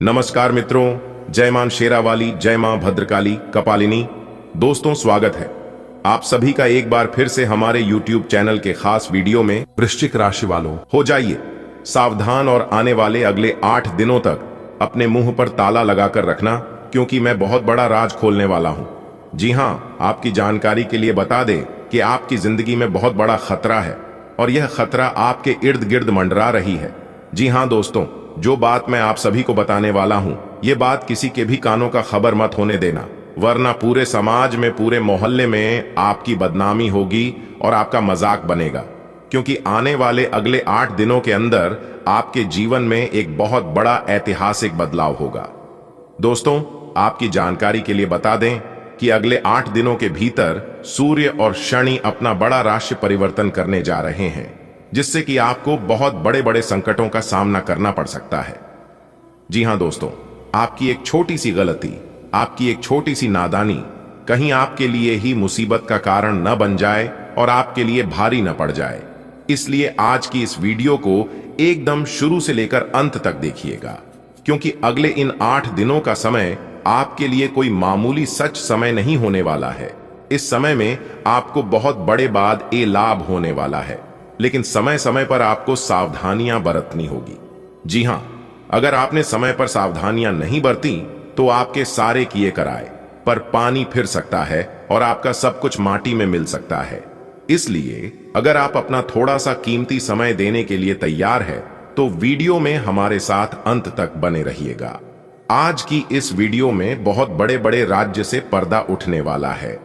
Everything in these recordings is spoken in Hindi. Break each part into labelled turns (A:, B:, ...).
A: नमस्कार मित्रों, जय मां शेरावाली, जय मां भद्रकाली कपालिनी। दोस्तों, स्वागत है आप सभी का एक बार फिर से हमारे YouTube चैनल के खास वीडियो में। वृश्चिक राशि वालों, हो जाइए सावधान और आने वाले अगले 8 दिनों तक अपने मुंह पर ताला लगाकर रखना, क्योंकि मैं बहुत बड़ा राज खोलने वाला हूं। जी हां, आपकी जानकारी के लिए बता दें कि आपकी जिंदगी में बहुत बड़ा खतरा है और यह खतरा आपके इर्द गिर्द मंडरा रही है। जी हां दोस्तों, जो बात मैं आप सभी को बताने वाला हूं, ये बात किसी के भी कानों का खबर मत होने देना, वरना पूरे समाज में, पूरे मोहल्ले में आपकी बदनामी होगी और आपका मजाक बनेगा। क्योंकि आने वाले अगले 8 दिनों के अंदर आपके जीवन में एक बहुत बड़ा ऐतिहासिक बदलाव होगा। दोस्तों, आपकी जानकारी के लिए बता दें कि अगले 8 दिनों के भीतर सूर्य और शनि अपना बड़ा राशि परिवर्तन करने जा रहे हैं, जिससे कि आपको बहुत बड़े बड़े संकटों का सामना करना पड़ सकता है। जी हां दोस्तों, आपकी एक छोटी सी गलती, आपकी एक छोटी सी नादानी कहीं आपके लिए ही मुसीबत का कारण न बन जाए और आपके लिए भारी न पड़ जाए। इसलिए आज की इस वीडियो को एकदम शुरू से लेकर अंत तक देखिएगा, क्योंकि अगले इन 8 दिनों का समय आपके लिए कोई मामूली सच समय नहीं होने वाला है। इस समय में आपको बहुत बड़े बाद ए लाभ होने वाला है, लेकिन समय समय पर आपको सावधानियां बरतनी होगी। जी हां, अगर आपने समय पर सावधानियां नहीं बरती तो आपके सारे किए कराए पर पानी फिर सकता है और आपका सब कुछ माटी में मिल सकता है। इसलिए अगर आप अपना थोड़ा सा कीमती समय देने के लिए तैयार है तो वीडियो में हमारे साथ अंत तक बने रहिएगा। आज की इस वीडियो में बहुत बड़े बड़े राज्य से पर्दा उठने वाला है,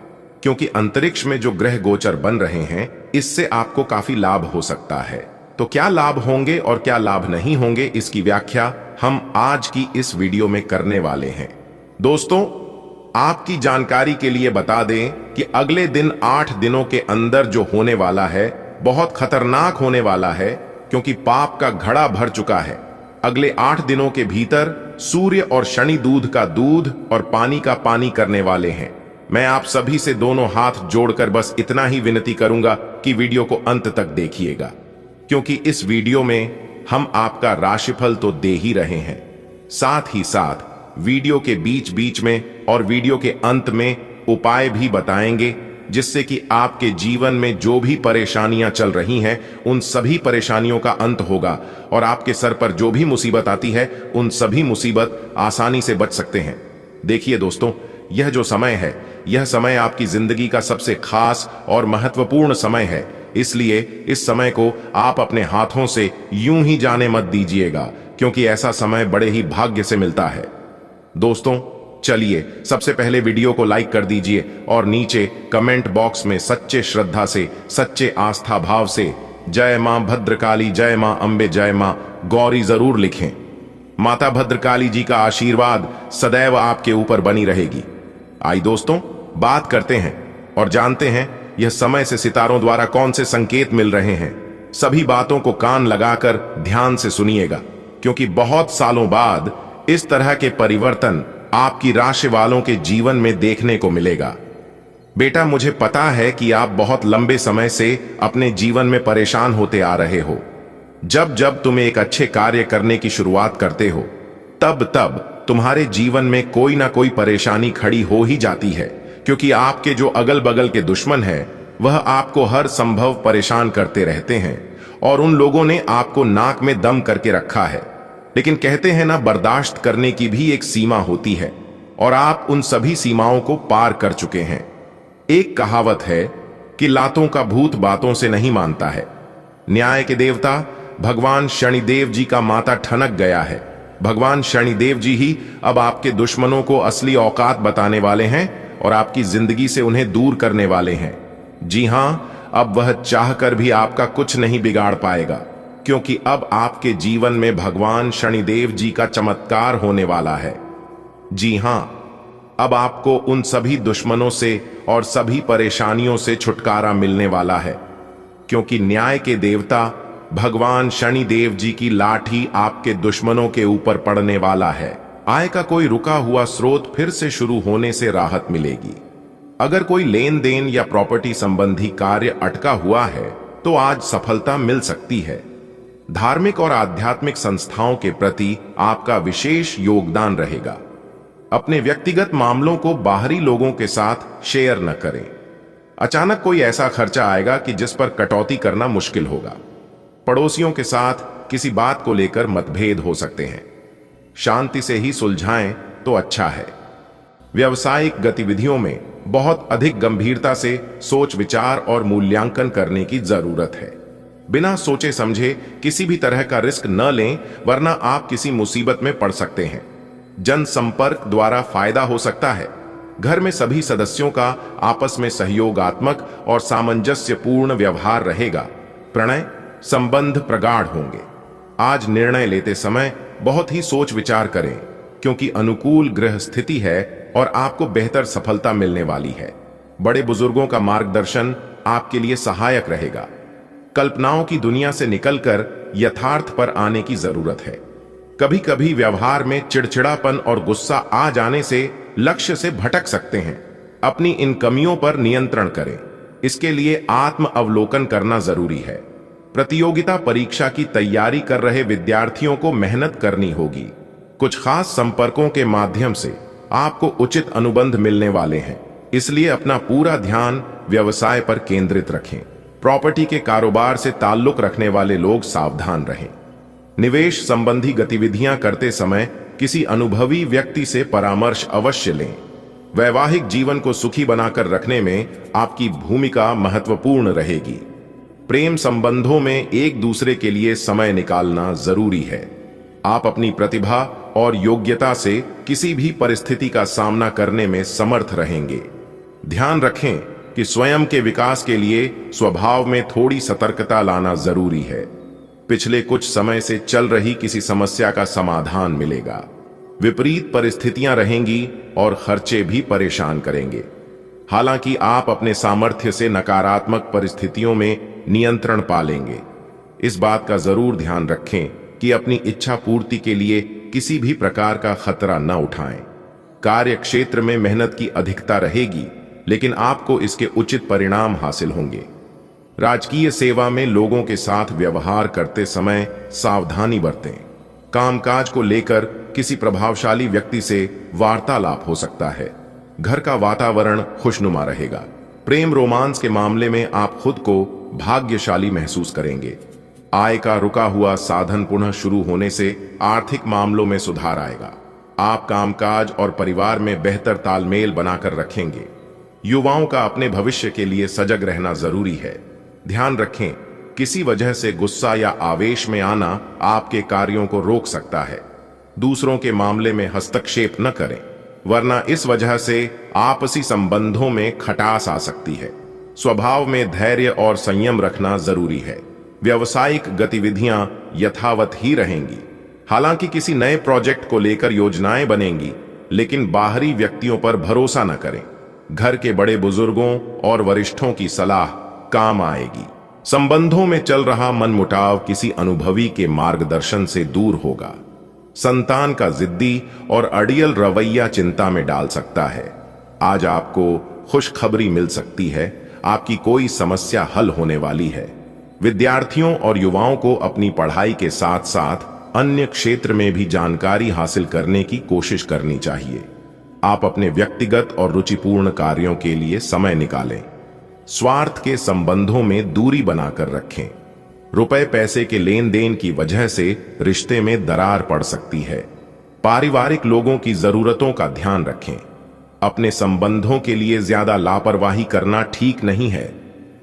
A: क्योंकि अंतरिक्ष में जो ग्रह गोचर बन रहे हैं, इससे आपको काफी लाभ हो सकता है। तो क्या लाभ होंगे और क्या लाभ नहीं होंगे, इसकी व्याख्या हम आज की इस वीडियो में करने वाले हैं। दोस्तों, आपकी जानकारी के लिए बता दें कि अगले दिन 8 दिनों के अंदर जो होने वाला है बहुत खतरनाक होने वाला है, क्योंकि पाप का घड़ा भर चुका है। अगले 8 दिनों के भीतर सूर्य और शनि दूध का दूध और पानी का पानी करने वाले हैं। मैं आप सभी से दोनों हाथ जोड़कर बस इतना ही विनती करूंगा कि वीडियो को अंत तक देखिएगा, क्योंकि इस वीडियो में हम आपका राशिफल तो दे ही रहे हैं, साथ ही साथ वीडियो के बीच बीच में और वीडियो के अंत में उपाय भी बताएंगे, जिससे कि आपके जीवन में जो भी परेशानियां चल रही हैं उन सभी परेशानियों का अंत होगा और आपके सर पर जो भी मुसीबत आती है उन सभी मुसीबत आसानी से बच सकते हैं। देखिए दोस्तों, यह जो समय है, यह समय आपकी जिंदगी का सबसे खास और महत्वपूर्ण समय है। इसलिए इस समय को आप अपने हाथों से यूं ही जाने मत दीजिएगा, क्योंकि ऐसा समय बड़े ही भाग्य से मिलता है। दोस्तों, चलिए सबसे पहले वीडियो को लाइक कर दीजिए और नीचे कमेंट बॉक्स में सच्चे श्रद्धा से, सच्चे आस्था भाव से जय मां भद्रकाली, जय मां अंबे, जय मां गौरी जरूर लिखें। माता भद्रकाली जी का आशीर्वाद सदैव आपके ऊपर बनी रहेगी। आई दोस्तों, बात करते हैं और जानते हैं यह समय से सितारों द्वारा कौन से संकेत मिल रहे हैं। सभी बातों को कान लगाकर ध्यान से सुनिएगा, क्योंकि बहुत सालों बाद इस तरह के परिवर्तन आपकी राशि वालों के जीवन में देखने को मिलेगा। बेटा, मुझे पता है कि आप बहुत लंबे समय से अपने जीवन में परेशान होते आ रहे हो। जब जब तुम एक अच्छे कार्य करने की शुरुआत करते हो, तब तब तुम्हारे जीवन में कोई ना कोई परेशानी खड़ी हो ही जाती है, क्योंकि आपके जो अगल बगल के दुश्मन हैं वह आपको हर संभव परेशान करते रहते हैं और उन लोगों ने आपको नाक में दम करके रखा है। लेकिन कहते हैं ना, बर्दाश्त करने की भी एक सीमा होती है और आप उन सभी सीमाओं को पार कर चुके हैं। एक कहावत है कि लातों का भूत बातों से नहीं मानता है। न्याय के देवता भगवान शनिदेव जी का माथा ठनक गया है। भगवान शनिदेव जी ही अब आपके दुश्मनों को असली औकात बताने वाले हैं और आपकी जिंदगी से उन्हें दूर करने वाले हैं। जी हां, अब वह चाहकर भी आपका कुछ नहीं बिगाड़ पाएगा, क्योंकि अब आपके जीवन में भगवान शनिदेव जी का चमत्कार होने वाला है। जी हां, अब आपको उन सभी दुश्मनों से और सभी परेशानियों से छुटकारा मिलने वाला है, क्योंकि न्याय के देवता भगवान शनिदेव जी की लाठी आपके दुश्मनों के ऊपर पड़ने वाला है। आय का कोई रुका हुआ स्रोत फिर से शुरू होने से राहत मिलेगी। अगर कोई लेन देन या प्रॉपर्टी संबंधी कार्य अटका हुआ है तो आज सफलता मिल सकती है। धार्मिक और आध्यात्मिक संस्थाओं के प्रति आपका विशेष योगदान रहेगा। अपने व्यक्तिगत मामलों को बाहरी लोगों के साथ शेयर न करें। अचानक कोई ऐसा खर्चा आएगा कि जिस पर कटौती करना मुश्किल होगा। पड़ोसियों के साथ किसी बात को लेकर मतभेद हो सकते हैं, शांति से ही सुलझाएं तो अच्छा है। व्यावसायिक गतिविधियों में बहुत अधिक गंभीरता से सोच विचार और मूल्यांकन करने की जरूरत है। बिना सोचे समझे किसी भी तरह का रिस्क न लें, वरना आप किसी मुसीबत में पड़ सकते हैं। जनसंपर्क द्वारा फायदा हो सकता है। घर में सभी सदस्यों का आपस में सहयोगात्मक और सामंजस्यपूर्ण व्यवहार रहेगा। प्रणय संबंध प्रगाढ़ होंगे। आज निर्णय लेते समय बहुत ही सोच विचार करें, क्योंकि अनुकूल ग्रह स्थिति है और आपको बेहतर सफलता मिलने वाली है। बड़े बुजुर्गों का मार्गदर्शन आपके लिए सहायक रहेगा। कल्पनाओं की दुनिया से निकलकर यथार्थ पर आने की जरूरत है। कभी कभी व्यवहार में चिड़चिड़ापन और गुस्सा आ जाने से लक्ष्य से भटक सकते हैं। अपनी इन कमियों पर नियंत्रण करें। इसके लिए आत्म अवलोकन करना जरूरी है। प्रतियोगिता परीक्षा की तैयारी कर रहे विद्यार्थियों को मेहनत करनी होगी। कुछ खास संपर्कों के माध्यम से आपको उचित अनुबंध मिलने वाले हैं, इसलिए अपना पूरा ध्यान व्यवसाय पर केंद्रित रखें। प्रॉपर्टी के कारोबार से ताल्लुक रखने वाले लोग सावधान रहें। निवेश संबंधी गतिविधियां करते समय किसी अनुभवी व्यक्ति से परामर्श अवश्य लें। वैवाहिक जीवन को सुखी बनाकर रखने में आपकी भूमिका महत्वपूर्ण रहेगी। प्रेम संबंधों में एक दूसरे के लिए समय निकालना जरूरी है। आप अपनी प्रतिभा और योग्यता से किसी भी परिस्थिति का सामना करने में समर्थ रहेंगे। ध्यान रखें कि स्वयं के विकास के लिए स्वभाव में थोड़ी सतर्कता लाना जरूरी है। पिछले कुछ समय से चल रही किसी समस्या का समाधान मिलेगा। विपरीत परिस्थितियां रहेंगी और खर्चे भी परेशान करेंगे। हालांकि आप अपने सामर्थ्य से नकारात्मक परिस्थितियों में नियंत्रण पा लेंगे। इस बात का जरूर ध्यान रखें कि अपनी इच्छा पूर्ति के लिए किसी भी प्रकार का खतरा न उठाएं। कार्य क्षेत्र में मेहनत की अधिकता रहेगी, लेकिन आपको इसके उचित परिणाम हासिल होंगे। राजकीय सेवा में लोगों के साथ व्यवहार करते समय सावधानी बरतें। कामकाज को लेकर किसी प्रभावशाली व्यक्ति से वार्तालाप हो सकता है। घर का वातावरण खुशनुमा रहेगा। प्रेम रोमांस के मामले में आप खुद को भाग्यशाली महसूस करेंगे। आय का रुका हुआ साधन पुनः शुरू होने से आर्थिक मामलों में सुधार आएगा। आप कामकाज और परिवार में बेहतर तालमेल बनाकर रखेंगे। युवाओं का अपने भविष्य के लिए सजग रहना जरूरी है। ध्यान रखें, किसी वजह से गुस्सा या आवेश में आना आपके कार्यों को रोक सकता है। दूसरों के मामले में हस्तक्षेप न करें, वरना इस वजह से आपसी संबंधों में खटास आ सकती है। स्वभाव में धैर्य और संयम रखना जरूरी है। व्यावसायिक गतिविधियां यथावत ही रहेंगी। हालांकि किसी नए प्रोजेक्ट को लेकर योजनाएं बनेंगी, लेकिन बाहरी व्यक्तियों पर भरोसा न करें। घर के बड़े बुजुर्गों और वरिष्ठों की सलाह काम आएगी। संबंधों में चल रहा मनमुटाव किसी अनुभवी के मार्गदर्शन से दूर होगा। संतान का जिद्दी और अड़ियल रवैया चिंता में डाल सकता है। आज आपको खुशखबरी मिल सकती है। आपकी कोई समस्या हल होने वाली है। विद्यार्थियों और युवाओं को अपनी पढ़ाई के साथ साथ अन्य क्षेत्र में भी जानकारी हासिल करने की कोशिश करनी चाहिए। आप अपने व्यक्तिगत और रुचिपूर्ण कार्यों के लिए समय निकालें। स्वार्थ के संबंधों में दूरी बनाकर रखें। रुपए पैसे के लेन देन की वजह से रिश्ते में दरार पड़ सकती है। पारिवारिक लोगों की जरूरतों का ध्यान रखें। अपने संबंधों के लिए ज्यादा लापरवाही करना ठीक नहीं है।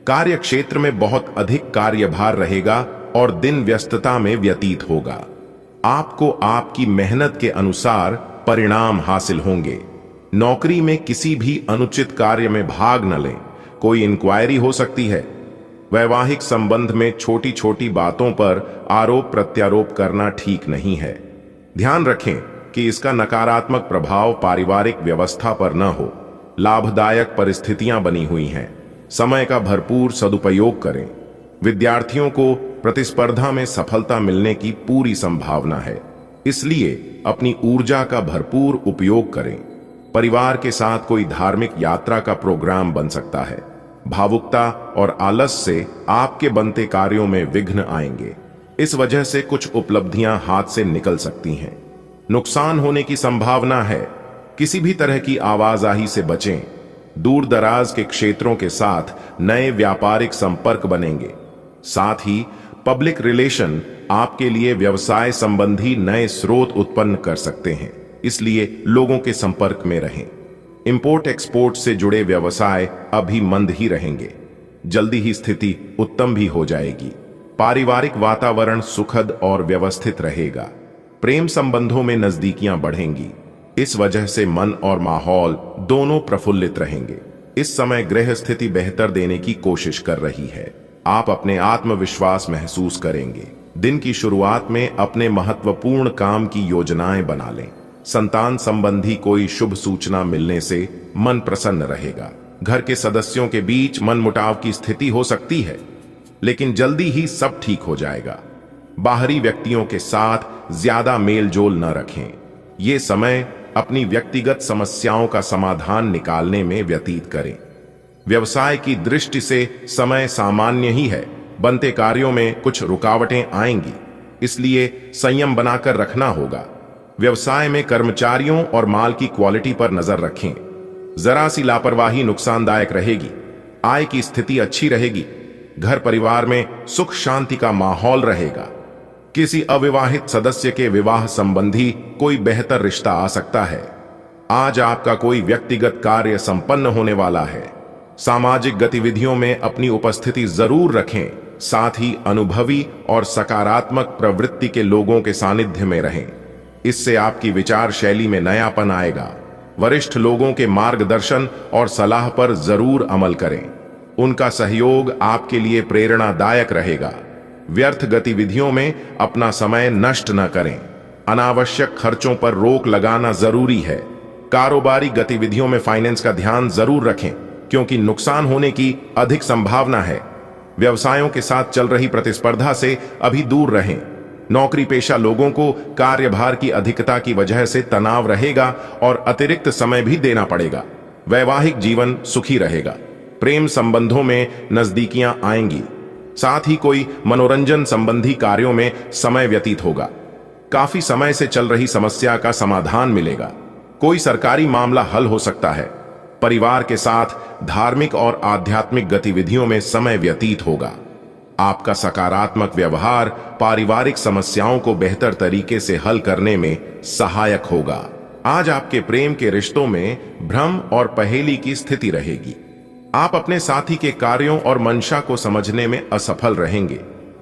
A: कार्य क्षेत्र में बहुत अधिक कार्यभार रहेगा और दिन व्यस्तता में व्यतीत होगा। आपको आपकी मेहनत के अनुसार परिणाम हासिल होंगे। नौकरी में किसी भी अनुचित कार्य में भाग न लें। कोई इंक्वायरी हो सकती है। वैवाहिक संबंध में छोटी छोटी बातों पर आरोप प्रत्यारोप करना ठीक नहीं है। ध्यान रखें कि इसका नकारात्मक प्रभाव पारिवारिक व्यवस्था पर न हो। लाभदायक परिस्थितियां बनी हुई हैं। समय का भरपूर सदुपयोग करें। विद्यार्थियों को प्रतिस्पर्धा में सफलता मिलने की पूरी संभावना है, इसलिए अपनी ऊर्जा का भरपूर उपयोग करें। परिवार के साथ कोई धार्मिक यात्रा का प्रोग्राम बन सकता है। भावुकता और आलस से आपके बनते कार्यों में विघ्न आएंगे। इस वजह से कुछ उपलब्धियां हाथ से निकल सकती हैं। नुकसान होने की संभावना है। किसी भी तरह की आवाजाही से बचें। दूर दराज के क्षेत्रों के साथ नए व्यापारिक संपर्क बनेंगे। साथ ही पब्लिक रिलेशन आपके लिए व्यवसाय संबंधी नए स्रोत उत्पन्न कर सकते हैं, इसलिए लोगों के संपर्क में रहें। इंपोर्ट एक्सपोर्ट से जुड़े व्यवसाय अभी मंद ही रहेंगे। जल्दी ही स्थिति उत्तम भी हो जाएगी। पारिवारिक वातावरण सुखद और व्यवस्थित रहेगा। प्रेम संबंधों में नजदीकियां बढ़ेंगी। इस वजह से मन और माहौल दोनों प्रफुल्लित रहेंगे। इस समय ग्रह स्थिति बेहतर देने की कोशिश कर रही है। आप अपने आत्मविश्वास महसूस करेंगे। दिन की शुरुआत में अपने महत्वपूर्ण काम की योजनाएं बना लें। संतान संबंधी कोई शुभ सूचना मिलने से मन प्रसन्न रहेगा। घर के सदस्यों के बीच मनमुटाव की स्थिति हो सकती है, लेकिन जल्दी ही सब ठीक हो जाएगा। बाहरी व्यक्तियों के साथ ज्यादा मेलजोल न रखें। ये समय अपनी व्यक्तिगत समस्याओं का समाधान निकालने में व्यतीत करें। व्यवसाय की दृष्टि से समय सामान्य ही है। बनते कार्यों में कुछ रुकावटें आएंगी, इसलिए संयम बनाकर रखना होगा। व्यवसाय में कर्मचारियों और माल की क्वालिटी पर नजर रखें। जरा सी लापरवाही नुकसानदायक रहेगी। आय की स्थिति अच्छी रहेगी। घर परिवार में सुख शांति का माहौल रहेगा। किसी अविवाहित सदस्य के विवाह संबंधी कोई बेहतर रिश्ता आ सकता है। आज आपका कोई व्यक्तिगत कार्य संपन्न होने वाला है। सामाजिक गतिविधियों में अपनी उपस्थिति जरूर रखें। साथ ही अनुभवी और सकारात्मक प्रवृत्ति के लोगों के सानिध्य में रहें। इससे आपकी विचार शैली में नयापन आएगा। वरिष्ठ लोगों के मार्गदर्शन और सलाह पर जरूर अमल करें। उनका सहयोग आपके लिए प्रेरणादायक रहेगा। व्यर्थ गतिविधियों में अपना समय नष्ट न करें। अनावश्यक खर्चों पर रोक लगाना जरूरी है। कारोबारी गतिविधियों में फाइनेंस का ध्यान जरूर रखें, क्योंकि नुकसान होने की अधिक संभावना है। व्यवसायों के साथ चल रही प्रतिस्पर्धा से अभी दूर रहें। नौकरी पेशा लोगों को कार्यभार की अधिकता की वजह से तनाव रहेगा और अतिरिक्त समय भी देना पड़ेगा। वैवाहिक जीवन सुखी रहेगा। प्रेम संबंधों में नजदीकियां आएंगी। साथ ही कोई मनोरंजन संबंधी कार्यों में समय व्यतीत होगा। काफी समय से चल रही समस्या का समाधान मिलेगा। कोई सरकारी मामला हल हो सकता है। परिवार के साथ धार्मिक और आध्यात्मिक गतिविधियों में समय व्यतीत होगा। आपका सकारात्मक व्यवहार पारिवारिक समस्याओं को बेहतर तरीके से हल करने में सहायक होगा। आज आपके प्रेम के रिश्तों में भ्रम और पहेली की स्थिति रहेगी। आप अपने साथी के कार्यों और मंशा को समझने में असफल रहेंगे।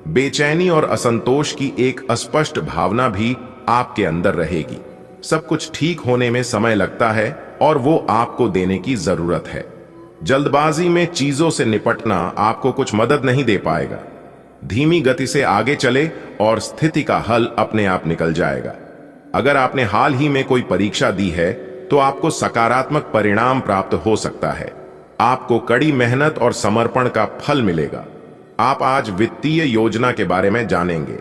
A: बेचैनी और असंतोष की एक अस्पष्ट भावना भी आपके अंदर रहेगी। सब कुछ ठीक होने में समय लगता है और वो आपको देने की जरूरत है। जल्दबाजी में चीजों से निपटना आपको कुछ मदद नहीं दे पाएगा। धीमी गति से आगे चले और स्थिति का हल अपने आप निकल जाएगा। अगर आपने हाल ही में कोई परीक्षा दी है तो आपको सकारात्मक परिणाम प्राप्त हो सकता है। आपको कड़ी मेहनत और समर्पण का फल मिलेगा। आप आज वित्तीय योजना के बारे में जानेंगे।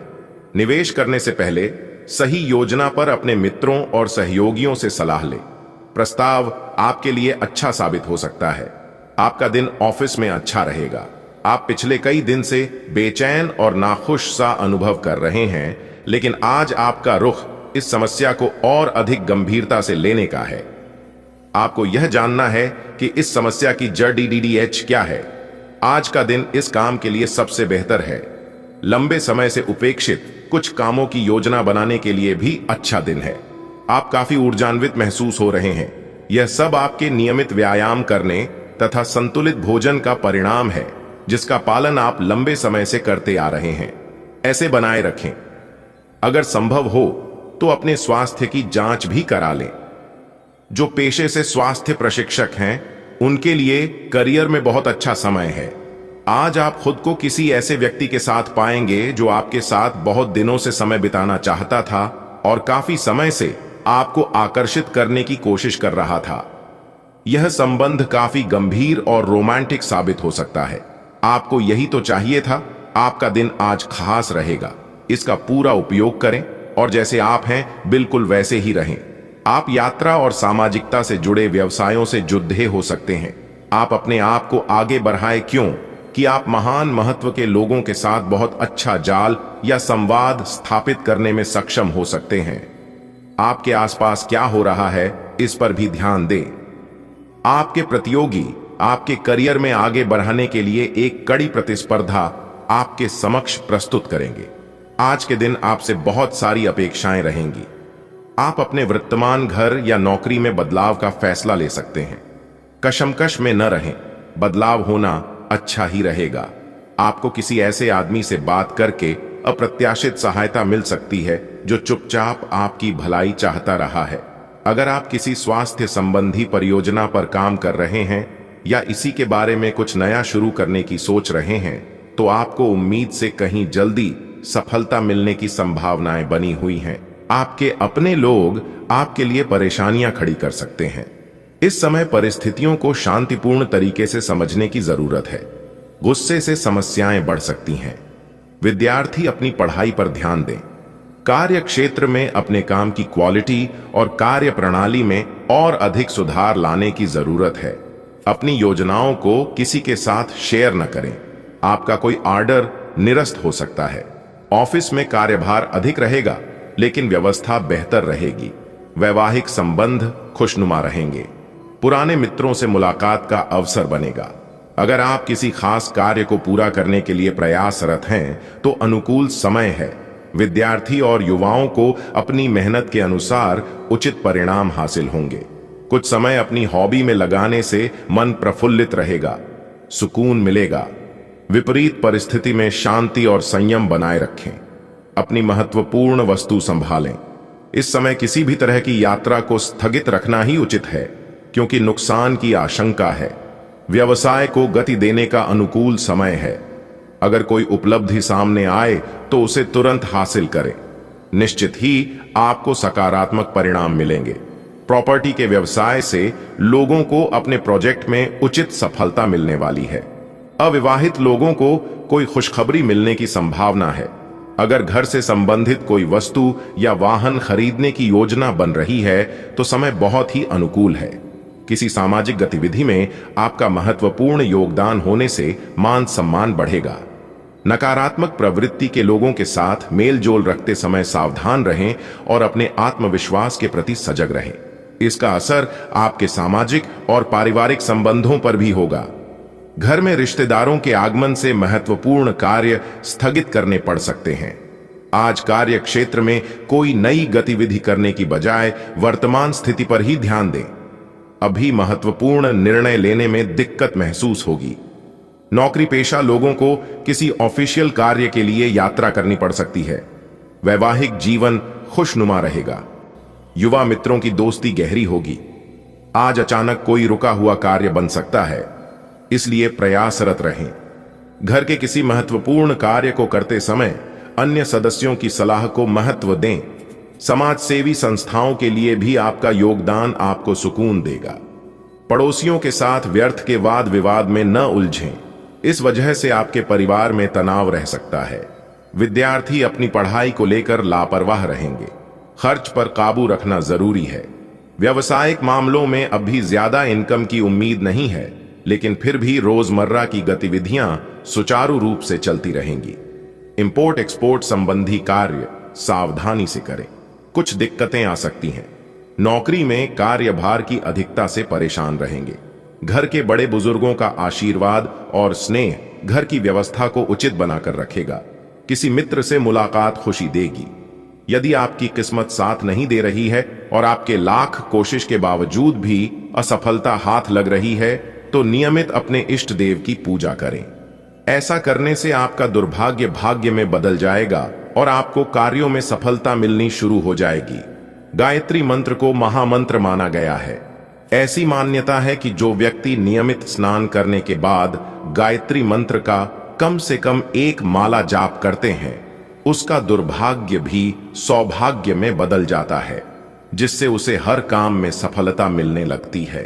A: निवेश करने से पहले सही योजना पर अपने मित्रों और सहयोगियों से सलाह लें। प्रस्ताव आपके लिए अच्छा साबित हो सकता है। आपका दिन ऑफिस में अच्छा रहेगा। आप पिछले कई दिन से बेचैन और नाखुश सा अनुभव कर रहे हैं, लेकिन आज आपका रुख इस समस्या को और अधिक गंभीरता से लेने का है। आपको यह जानना है कि इस समस्या की जड़ DDDH क्या है। आज का दिन इस काम के लिए सबसे बेहतर है। लंबे समय से उपेक्षित कुछ कामों की योजना बनाने के लिए भी अच्छा दिन है। आप काफी ऊर्जान्वित महसूस हो रहे हैं। यह सब आपके नियमित व्यायाम करने तथा संतुलित भोजन का परिणाम है, जिसका पालन आप लंबे समय से करते आ रहे हैं। ऐसे बनाए रखें। अगर संभव हो तो अपने स्वास्थ्य की जांच भी करा लें। जो पेशे से स्वास्थ्य प्रशिक्षक हैं, उनके लिए करियर में बहुत अच्छा समय है। आज आप खुद को किसी ऐसे व्यक्ति के साथ पाएंगे जो आपके साथ बहुत दिनों से समय बिताना चाहता था और काफी समय से आपको आकर्षित करने की कोशिश कर रहा था। यह संबंध काफी गंभीर और रोमांटिक साबित हो सकता है। आपको यही तो चाहिए था। आपका दिन आज खास रहेगा। इसका पूरा उपयोग करें और जैसे आप हैं बिल्कुल वैसे ही रहें। आप यात्रा और सामाजिकता से जुड़े व्यवसायों से जुड़े हो सकते हैं। आप अपने आप को आगे बढ़ाएं क्यों? कि आप महान महत्व के लोगों के साथ बहुत अच्छा जाल या संवाद स्थापित करने में सक्षम हो सकते हैं। आपके आसपास क्या हो रहा है, इस पर भी ध्यान दें। आपके प्रतियोगी आपके करियर में आगे बढ़ाने के लिए एक कड़ी प्रतिस्पर्धा आपके समक्ष प्रस्तुत करेंगे। आज के दिन आपसे बहुत सारी अपेक्षाएं रहेंगी। आप अपने वर्तमान घर या नौकरी में बदलाव का फैसला ले सकते हैं। कशमकश में न रहें, बदलाव होना अच्छा ही रहेगा। आपको किसी ऐसे आदमी से बात करके अप्रत्याशित सहायता मिल सकती है जो चुपचाप आपकी भलाई चाहता रहा है। अगर आप किसी स्वास्थ्य संबंधी परियोजना पर काम कर रहे हैं या इसी के बारे में कुछ नया शुरू करने की सोच रहे हैं, तो आपको उम्मीद से कहीं जल्दी सफलता मिलने की संभावनाएं बनी हुई हैं। आपके अपने लोग आपके लिए परेशानियां खड़ी कर सकते हैं। इस समय परिस्थितियों को शांतिपूर्ण तरीके से समझने की जरूरत है। गुस्से से समस्याएं बढ़ सकती हैं। विद्यार्थी अपनी पढ़ाई पर ध्यान दें। कार्य क्षेत्र में अपने काम की क्वालिटी और कार्य प्रणाली में और अधिक सुधार लाने की जरूरत है। अपनी योजनाओं को किसी के साथ शेयर न करें। आपका कोई ऑर्डर निरस्त हो सकता है। ऑफिस में कार्यभार अधिक रहेगा, लेकिन व्यवस्था बेहतर रहेगी। वैवाहिक संबंध खुशनुमा रहेंगे। पुराने मित्रों से मुलाकात का अवसर बनेगा। अगर आप किसी खास कार्य को पूरा करने के लिए प्रयासरत हैं, तो अनुकूल समय है। विद्यार्थी और युवाओं को अपनी मेहनत के अनुसार उचित परिणाम हासिल होंगे। कुछ समय अपनी हॉबी में लगाने से मन प्रफुल्लित रहेगा, सुकून मिलेगा। विपरीत परिस्थिति में शांति और संयम बनाए रखें। अपनी महत्वपूर्ण वस्तु संभालें। इस समय किसी भी तरह की यात्रा को स्थगित रखना ही उचित है, क्योंकि नुकसान की आशंका है। व्यवसाय को गति देने का अनुकूल समय है। अगर कोई उपलब्धि सामने आए तो उसे तुरंत हासिल करें। निश्चित ही आपको सकारात्मक परिणाम मिलेंगे। प्रॉपर्टी के व्यवसाय से लोगों को अपने प्रोजेक्ट में उचित सफलता मिलने वाली है। अविवाहित लोगों को कोई खुशखबरी मिलने की संभावना है। अगर घर से संबंधित कोई वस्तु या वाहन खरीदने की योजना बन रही है, तो समय बहुत ही अनुकूल है। किसी सामाजिक गतिविधि में आपका महत्वपूर्ण योगदान होने से मान सम्मान बढ़ेगा। नकारात्मक प्रवृत्ति के लोगों के साथ मेल जोल रखते समय सावधान रहें और अपने आत्मविश्वास के प्रति सजग रहें। इसका असर आपके सामाजिक और पारिवारिक संबंधों पर भी होगा। घर में रिश्तेदारों के आगमन से महत्वपूर्ण कार्य स्थगित करने पड़ सकते हैं। आज कार्य क्षेत्र में कोई नई गतिविधि करने की बजाय वर्तमान स्थिति पर ही ध्यान दें। अभी महत्वपूर्ण निर्णय लेने में दिक्कत महसूस होगी। नौकरी पेशा लोगों को किसी ऑफिशियल कार्य के लिए यात्रा करनी पड़ सकती है। वैवाहिक जीवन खुशनुमा रहेगा। युवा मित्रों की दोस्ती गहरी होगी। आज अचानक कोई रुका हुआ कार्य बन सकता है, इसलिए प्रयासरत रहें। घर के किसी महत्वपूर्ण कार्य को करते समय अन्य सदस्यों की सलाह को महत्व दें। समाज सेवी संस्थाओं के लिए भी आपका योगदान आपको सुकून देगा। पड़ोसियों के साथ व्यर्थ के वाद विवाद में न उलझें। इस वजह से आपके परिवार में तनाव रह सकता है। विद्यार्थी अपनी पढ़ाई को लेकर लापरवाह रहेंगे। खर्च पर काबू रखना जरूरी है। व्यवसायिक मामलों में अभी ज्यादा इनकम की उम्मीद नहीं है, लेकिन फिर भी रोजमर्रा की गतिविधियां सुचारू रूप से चलती रहेंगी। इंपोर्ट एक्सपोर्ट संबंधी कार्य सावधानी से करें। कुछ दिक्कतें आ सकती हैं। नौकरी में कार्यभार की अधिकता से परेशान रहेंगे। घर के बड़े बुजुर्गों का आशीर्वाद और स्नेह घर की व्यवस्था को उचित बनाकर रखेगा। किसी मित्र से मुलाकात खुशी देगी। यदि आपकी किस्मत साथ नहीं दे रही है और आपके लाख कोशिश के बावजूद भी असफलता हाथ लग रही है, तो नियमित अपने इष्ट देव की पूजा करें। ऐसा करने से आपका दुर्भाग्य भाग्य में बदल जाएगा और आपको कार्यों में सफलता मिलनी शुरू हो जाएगी। गायत्री मंत्र को महामंत्र माना गया है। ऐसी मान्यता है कि जो व्यक्ति नियमित स्नान करने के बाद गायत्री मंत्र का कम से कम एक माला जाप करते हैं, उसका दुर्भाग्य भी सौभाग्य में बदल जाता है, जिससे उसे हर काम में सफलता मिलने लगती है।